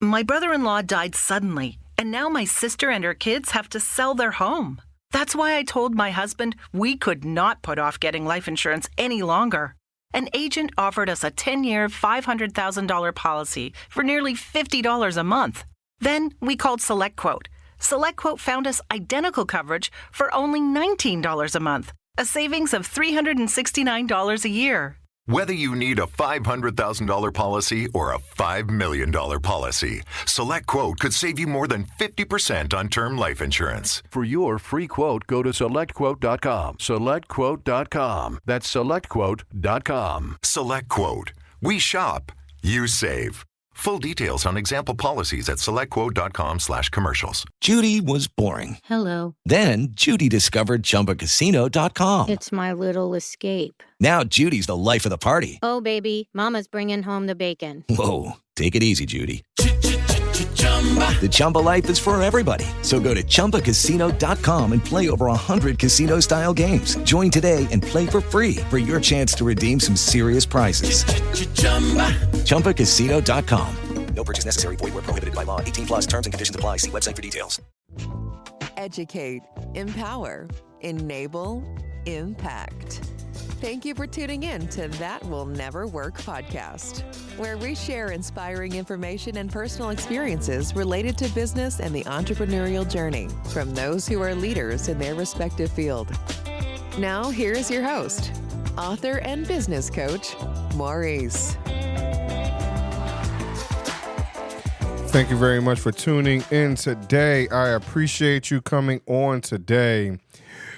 My brother-in-law died suddenly, and now my sister and her kids have to sell their home. That's why I told my husband we could not put off getting life insurance any longer. An agent offered us a 10-year, $500,000 policy for nearly $50 a month. Then we called SelectQuote. SelectQuote found us identical coverage for only $19 a month, a savings of $369 a year. Whether you need a $500,000 policy or a $5 million policy, SelectQuote could save you more than 50% on term life insurance. For your free quote, go to SelectQuote.com. SelectQuote.com. That's SelectQuote.com. SelectQuote. We shop. You save. Full details on example policies at SelectQuote.com/commercials. Judy was boring. Hello. Then Judy discovered ChumbaCasino.com. It's my little escape. Now Judy's the life of the party. Oh, baby, mama's bringing home the bacon. Whoa, take it easy, Judy. The Chumba life is for everybody. So go to ChumbaCasino.com and play over 100 casino-style games. Join today and play for free for your chance to redeem some serious prizes. ChumbaCasino.com. No purchase necessary. Void where prohibited by law. 18+ terms and conditions apply. See website for details. Educate, empower, enable, impact. Thank you for tuning in to That Will Never Work podcast, where we share inspiring information and personal experiences related to business and the entrepreneurial journey from those who are leaders in their respective field. Now, here is your host, author and business coach, Maurice. Thank you very much for tuning in today. I appreciate you coming on today.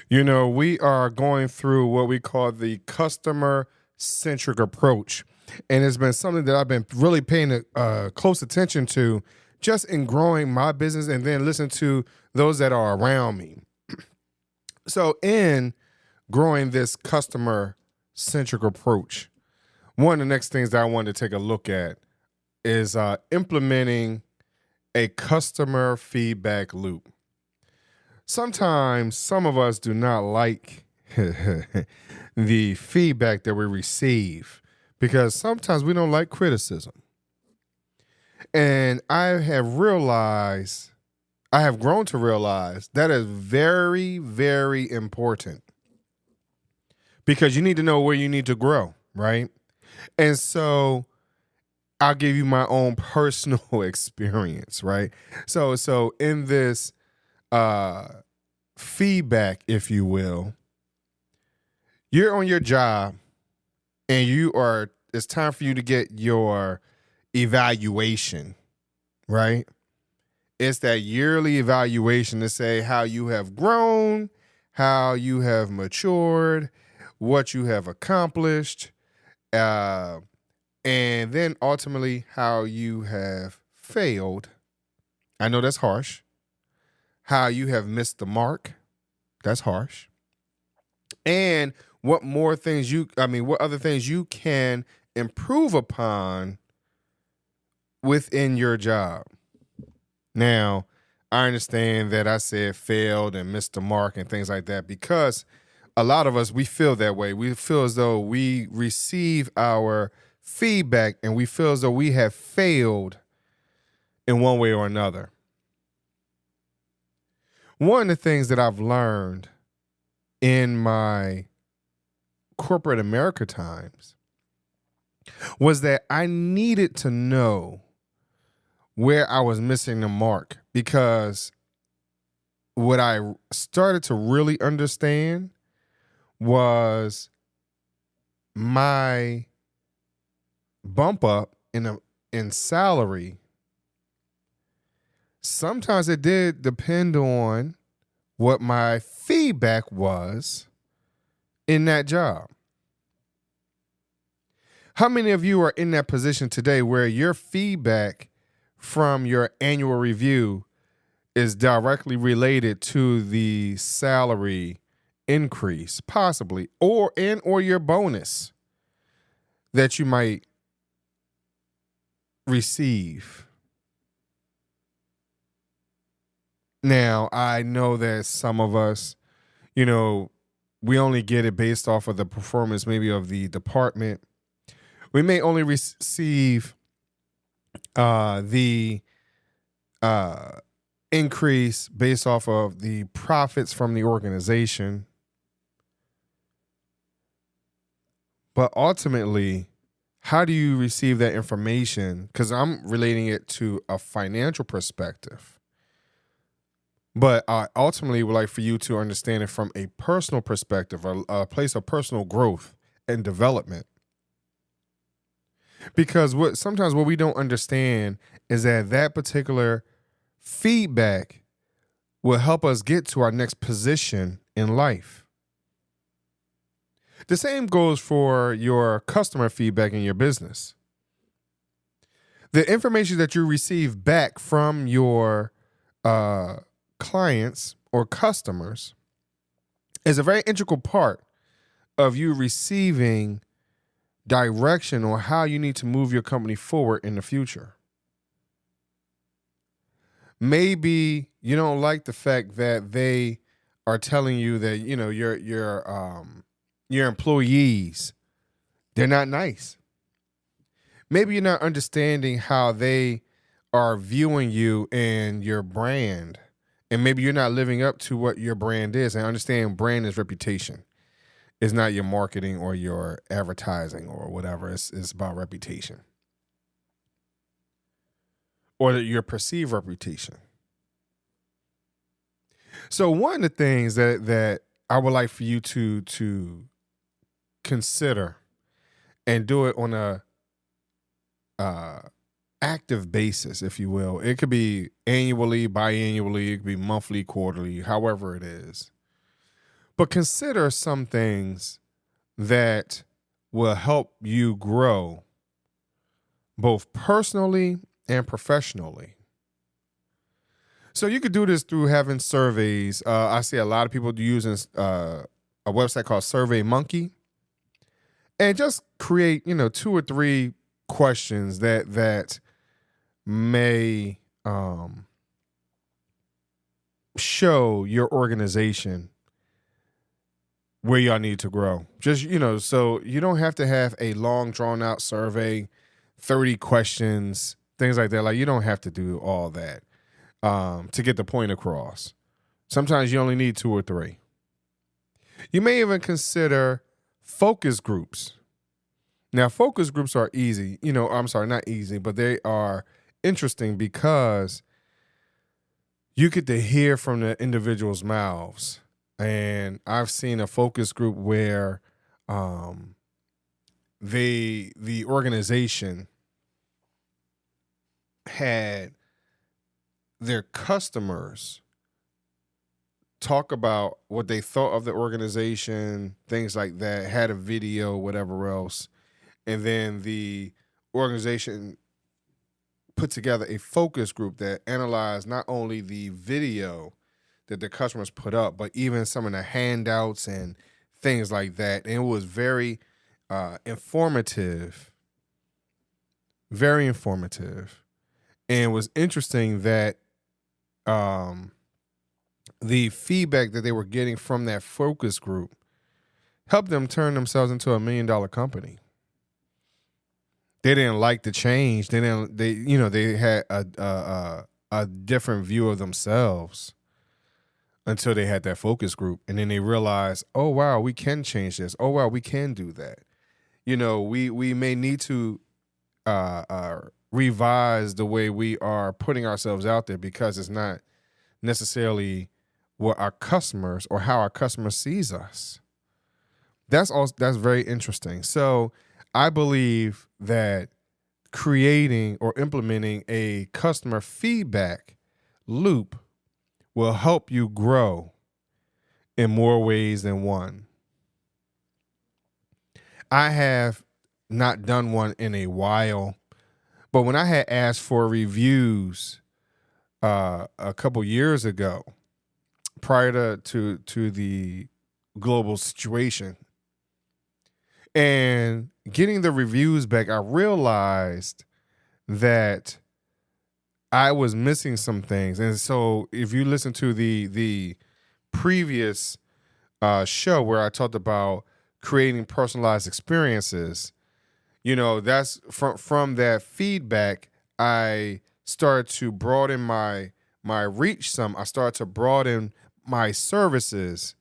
You know, we are going through what we call the customer-centric approach. And it's been something that I've been really paying close attention to just in growing my business and then listen to those that are around me. So in growing this customer-centric approach, one of the next things that I wanted to take a look at is implementing a customer feedback loop. Sometimes some of us do not like the feedback that we receive because sometimes we don't like criticism. And I have grown to realize that is very, very important because you need to know where you need to grow, right? And so I'll give you my own personal experience, right? So in this feedback, if you will, you're on your job and it's time for you to get your evaluation, right? It's that yearly evaluation to say how you have grown, how you have matured, what you have accomplished, and then ultimately how you have failed. I know that's harsh. How you have missed the mark. That's harsh. And what other things you can improve upon within your job. Now, I understand that I said failed and missed the mark and things like that because a lot of us, we feel that way. We feel as though we receive our feedback and we feel as though we have failed in one way or another. One of the things that I've learned in my corporate America times was that I needed to know where I was missing the mark because what I started to really understand was my bump up in salary. Sometimes it did depend on what my feedback was in that job. How many of you are in that position today where your feedback from your annual review is directly related to the salary increase, possibly, or your bonus that you might receive? Now, I know that some of us, we only get it based off of the performance maybe of the department. We may only receive the increase based off of the profits from the organization. But ultimately, how do you receive that information? Because I'm relating it to a financial perspective. But I ultimately would like for you to understand it from a personal perspective, a place of personal growth and development. Because sometimes what we don't understand is that particular feedback will help us get to our next position in life. The same goes for your customer feedback in your business. The information that you receive back from your clients or customers is a very integral part of you receiving direction on how you need to move your company forward in the future. Maybe you don't like the fact that they are telling you that, you know, your employees, they're not nice. Maybe you're not understanding how they are viewing you and your brand. And maybe you're not living up to what your brand is. And understand brand is reputation. It's not your marketing or your advertising or whatever. It's about reputation. Or your perceived reputation. So one of the things that I would like for you to consider and do it on a active basis, if you will. It could be annually, biannually, it could be monthly, quarterly, however it is. But consider some things that will help you grow both personally and professionally. So you could do this through having surveys. I see a lot of people using a website called SurveyMonkey. And just create, 2 or 3 questions that may show your organization where y'all need to grow. Just, so you don't have to have a long drawn out survey, 30 questions, things like that. Like, you don't have to do all that to get the point across. Sometimes you only need 2 or 3. You may even consider focus groups. Now, focus groups are easy. I'm sorry, not easy, but they are interesting because you get to hear from the individuals' mouths. And I've seen a focus group where the organization had their customers talk about what they thought of the organization, things like that, had a video, whatever else. And then the organization put together a focus group that analyzed not only the video that the customers put up, but even some of the handouts and things like that. And it was very informative. Very informative. And it was interesting that the feedback that they were getting from that focus group helped them turn themselves into $1 million company. They didn't like the change. They had a different view of themselves until they had that focus group. And then they realized, oh, wow, we can change this. Oh, wow, we can do that. We may need to revise the way we are putting ourselves out there because it's not necessarily what our customers or how our customer sees us. That's very interesting. So I believe that creating or implementing a customer feedback loop will help you grow in more ways than one. I have not done one in a while, but when I had asked for reviews a couple years ago, prior to the global situation, and getting the reviews back, I realized that I was missing some things. And so if you listen to the previous show where I talked about creating personalized experiences, that's from that feedback, I started to broaden my reach some. I started to broaden my services.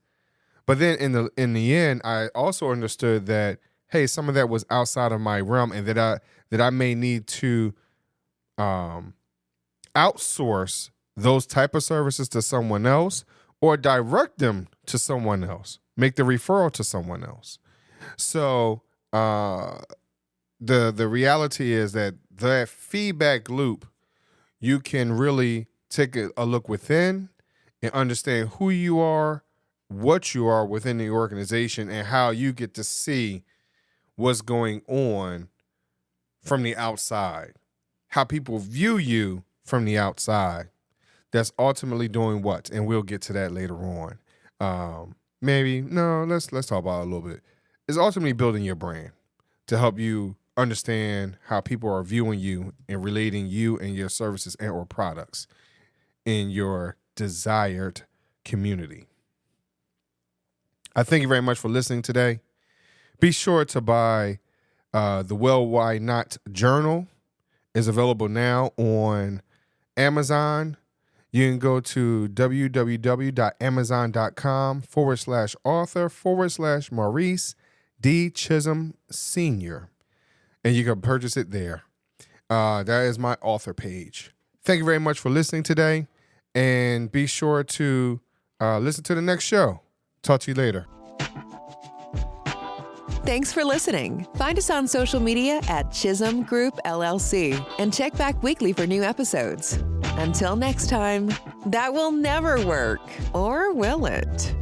But then in the end, I also understood that, hey, some of that was outside of my realm, and that I may need to outsource those type of services to someone else, or direct them to someone else, make the referral to someone else. So the reality is that feedback loop, you can really take a look within and understand who you are, what you are within the organization, and how you get to see what's going on from the outside, how people view you from the outside. That's ultimately doing what? And we'll get to that later on. Let's talk about it a little bit. It's ultimately building your brand to help you understand how people are viewing you and relating you and your services and or products in your desired community. I thank you very much for listening today. Be sure to buy the Well, Why Not Journal. Is available now on Amazon. You can go to www.amazon.com/author/Maurice D. Chisholm Sr. And you can purchase it there. That is my author page. Thank you very much for listening today. And be sure to listen to the next show. Talk to you later. Thanks for listening. Find us on social media at Chisholm Group LLC and check back weekly for new episodes. Until next time, that will never work, or will it?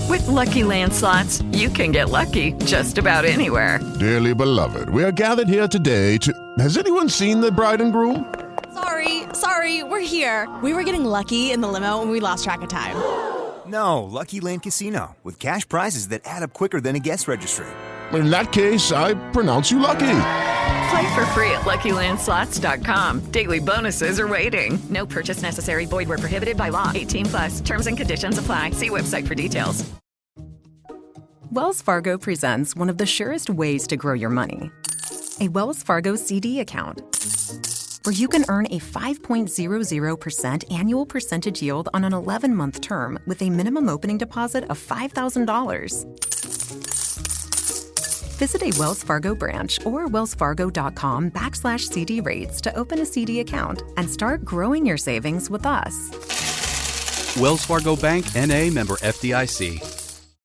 With Lucky Land Slots, you can get lucky just about anywhere. Dearly beloved, we are gathered here today to... Has anyone seen the bride and groom? Sorry, we're here. We were getting lucky in the limo and we lost track of time. No, Lucky Land Casino, with cash prizes that add up quicker than a guest registry. In that case, I pronounce you lucky. Play for free at LuckyLandSlots.com. Daily bonuses are waiting. No purchase necessary. Void where prohibited by law. 18+. Terms and conditions apply. See website for details. Wells Fargo presents one of the surest ways to grow your money. A Wells Fargo CD account, where you can earn a 5.00% annual percentage yield on an 11-month term with a minimum opening deposit of $5,000. Visit a Wells Fargo branch or wellsfargo.com/CD rates to open a CD account and start growing your savings with us. Wells Fargo Bank, N.A., member FDIC.